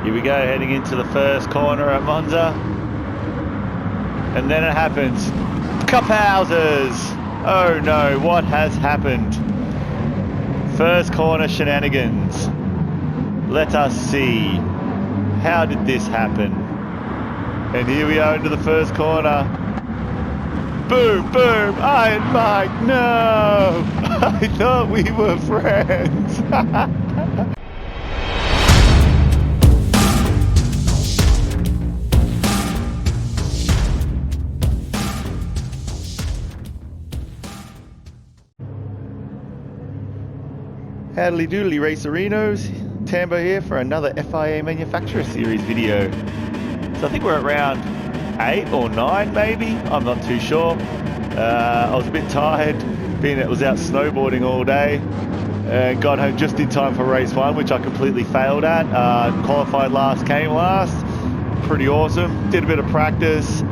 Here we go, heading into the first corner at Monza. And then it happens. Cup houses! Oh no, what has happened? First corner shenanigans. Let us see. How did this happen? And here we are into the first corner. Boom, boom, Iron Mike, no! I thought we were friends. Howdy doodly racerinos, Tambo here for another FIA Manufacturer Series video. So I think we're at round 8 or 9 maybe, I'm not too sure. I was a bit tired, being it was out snowboarding all day. Got home just in time for race 1, which I completely failed at. Qualified last, came last, pretty awesome. Did a bit of practice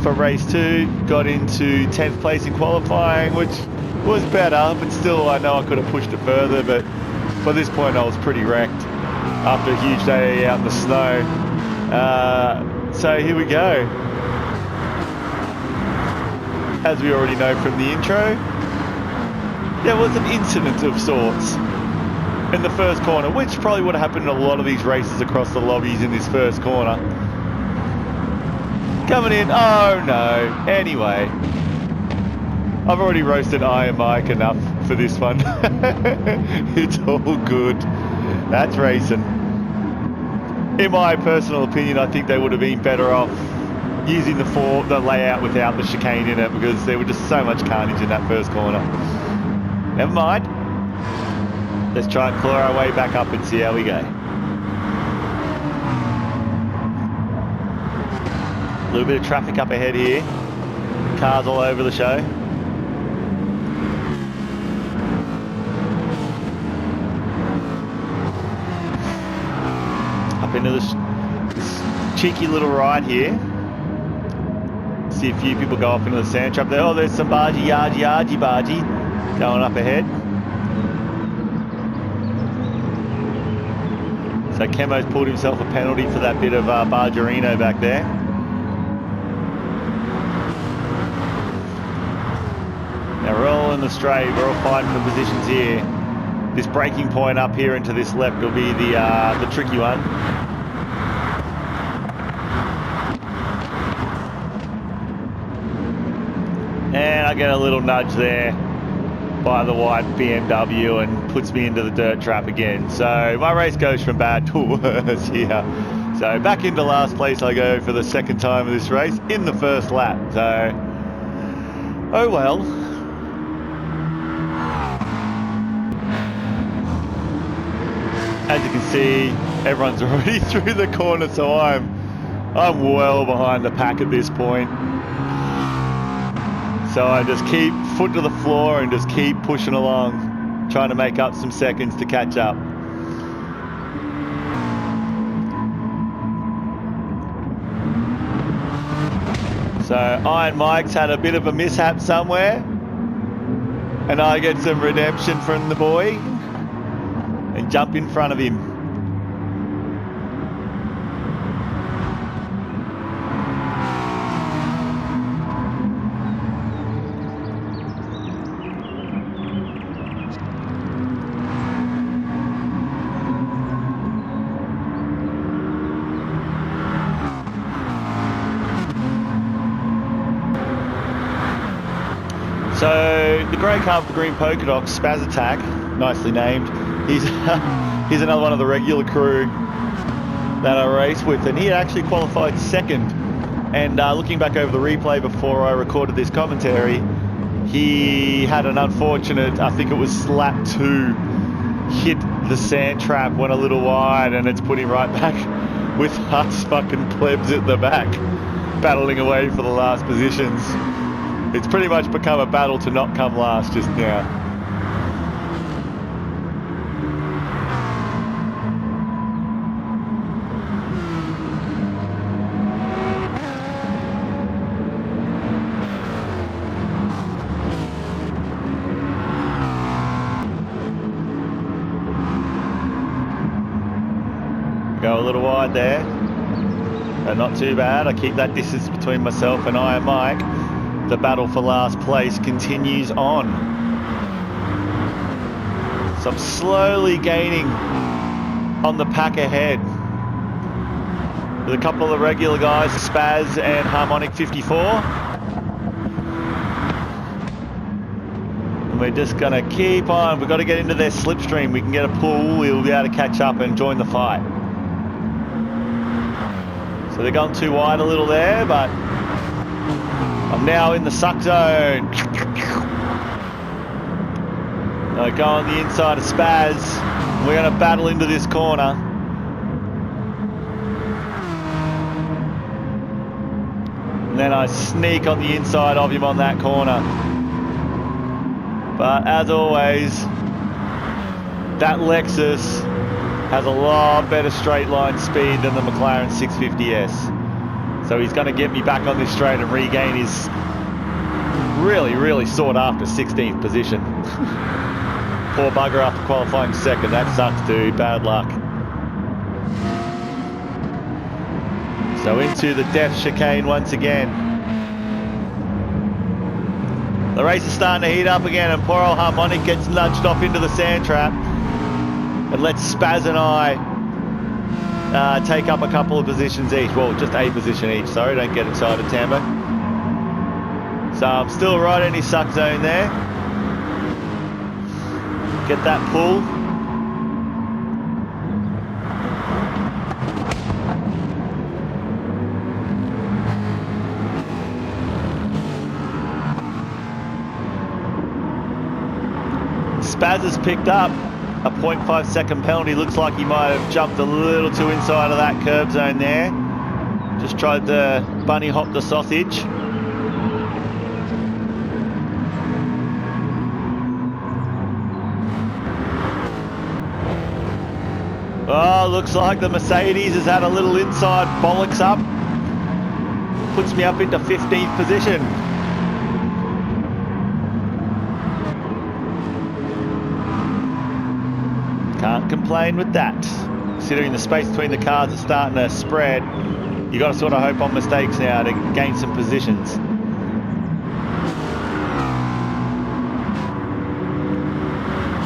for race 2, got into 10th place in qualifying, which was better, but still I know I could have pushed it further, but by this point I was pretty wrecked after a huge day out in the snow. So here we go. As we already know from the intro, there was an incident of sorts in the first corner, which probably would have happened in a lot of these races across the lobbies in this first corner. Coming in, oh no, anyway. I've already roasted Iron Mike enough for this one. It's all good. That's racing. In my personal opinion, I think they would have been better off using the layout without the chicane in it, because there was just so much carnage in that first corner. Never mind. Let's try and claw our way back up and see how we go. A little bit of traffic up ahead here. Cars all over the show. Into this cheeky little ride here. See a few people go off into the sand trap there. Oh, there's some bargy going up ahead. So Kemo's pulled himself a penalty for that bit of bargerino back there. Now we're all in the straight, we're all fighting for positions here. This braking point up here into this left will be the tricky one. And I get a little nudge there by the white BMW and puts me into the dirt trap again. So my race goes from bad to worse here. So back into last place I go for the second time of this race in the first lap. So, oh well. As you can see, everyone's already through the corner, so I'm well behind the pack at this point. So I just keep foot to the floor and just keep pushing along, trying to make up some seconds to catch up. So Iron Mike's had a bit of a mishap somewhere, and I get some redemption from the boy and jump in front of him. So the grey car with the green polka dots, Spaz Attack, nicely named. He's another one of the regular crew that I race with, and he actually qualified second. And looking back over the replay before I recorded this commentary, he had an unfortunate, I think it was lap 2, hit the sand trap, went a little wide, and it's put him right back with us fucking plebs at the back, battling away for the last positions. It's pretty much become a battle to not come last just now. Go a little wide there. But not too bad. I keep that distance between myself and Iron Mike. The battle for last place continues on. So I'm slowly gaining on the pack ahead. With a couple of the regular guys, Spaz and Harmonic 54. And we're just going to keep on. We've got to get into their slipstream. We can get a pull. We'll be able to catch up and join the fight. So they're going too wide a little there, but I'm now in the suck zone. I go on the inside of Spaz. We're going to battle into this corner. And then I sneak on the inside of him on that corner. But as always, that Lexus has a lot better straight line speed than the McLaren 650S. So he's going to get me back on this straight and regain his really, really sought after 16th position. Poor bugger after qualifying second. That sucks, dude. Bad luck. So into the death chicane once again. The race is starting to heat up again, and poor old Harmonic gets nudged off into the sand trap. And lets Spaz and I take up a couple of positions each. Well, just a position each, sorry, don't get excited, Tambo. So I'm still right in his suck zone there. Get that pull. Spaz has picked up a 0.5 second penalty. Looks like he might have jumped a little too inside of that curb zone there. Just tried to bunny hop the sausage. Oh, looks like the Mercedes has had a little inside bollocks up. Puts me up into 15th position. Can't complain with that. Considering the space between the cars is starting to spread, you got to sort of hope on mistakes now to gain some positions.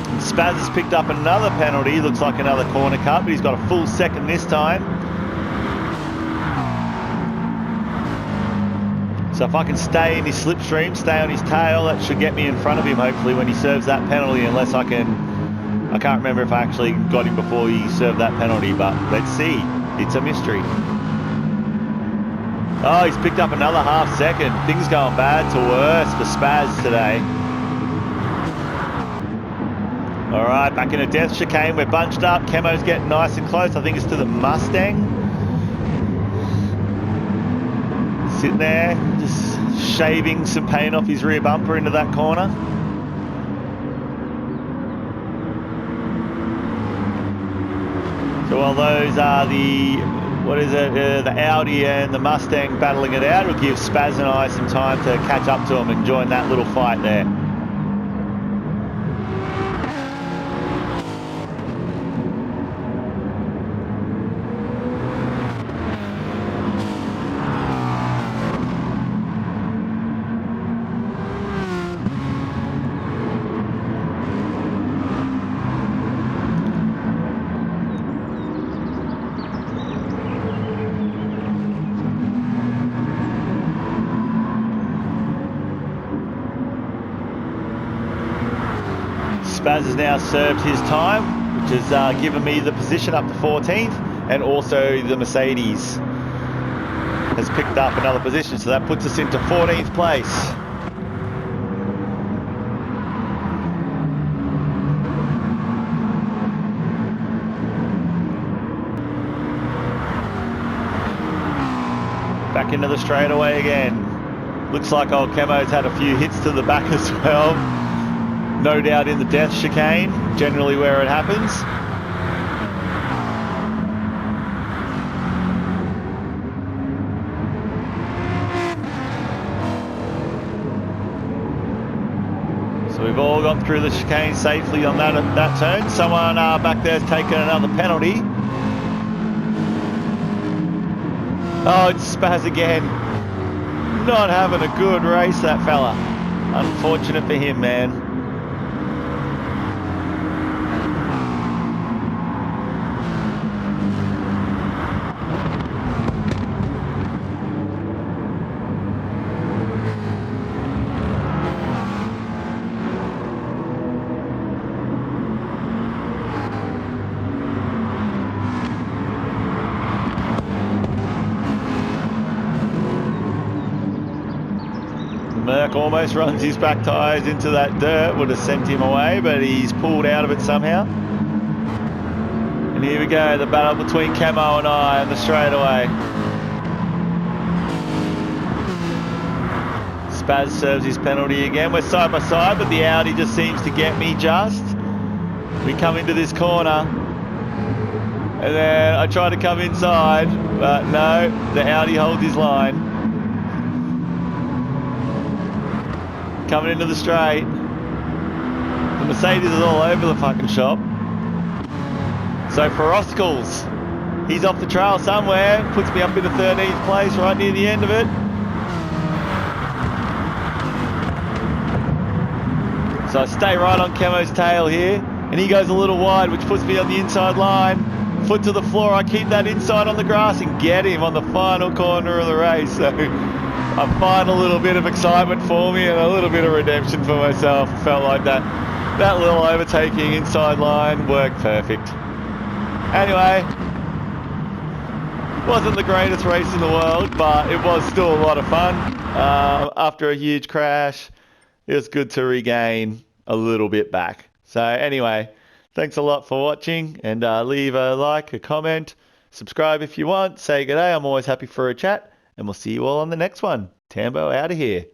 And Spaz has picked up another penalty. Looks like another corner cut, but he's got a full second this time. So if I can stay in his slipstream, stay on his tail, that should get me in front of him hopefully when he serves that penalty, unless I can't remember if I actually got him before he served that penalty, but let's see. It's a mystery. Oh, he's picked up another half second. Things going bad to worse for Spaz today. All right, back in a death chicane. We're bunched up. Chemo's getting nice and close. I think it's to the Mustang. Sitting there, just shaving some paint off his rear bumper into that corner. So while those are the Audi and the Mustang battling it out, it'll give Spaz and I some time to catch up to them and join that little fight there. Spaz has now served his time, which has given me the position up to 14th, and also the Mercedes has picked up another position, so that puts us into 14th place. Back into the straightaway again. Looks like old Chemo's had a few hits to the back as well. No doubt in the death chicane, generally where it happens. So we've all got through the chicane safely on that turn. Someone back there's taken another penalty. Oh, it's Spaz again. Not having a good race, that fella. Unfortunate for him, man. Merck almost runs his back tyres into that dirt. Would have sent him away, but he's pulled out of it somehow. And here we go, the battle between Camo and I on the straightaway. Spaz serves his penalty again. We're side by side, but the Audi just seems to get me just. We come into this corner. And then I try to come inside, but no, the Audi holds his line. Coming into the straight. The Mercedes is all over the fucking shop. So for Oscars, he's off the trail somewhere. Puts me up in the 13th place right near the end of it. So I stay right on Camo's tail here. And he goes a little wide, which puts me on the inside line. Foot to the floor. I keep that inside on the grass and get him on the final corner of the race. So I find a little bit of excitement for me and a little bit of redemption for myself. Felt like that little overtaking inside line worked perfect. Anyway, wasn't the greatest race in the world, but it was still a lot of fun. After a huge crash, it was good to regain a little bit back. So anyway, thanks a lot for watching, and leave a like, a comment, subscribe if you want, say good day. I'm always happy for a chat. And we'll see you all on the next one. Tambo out of here.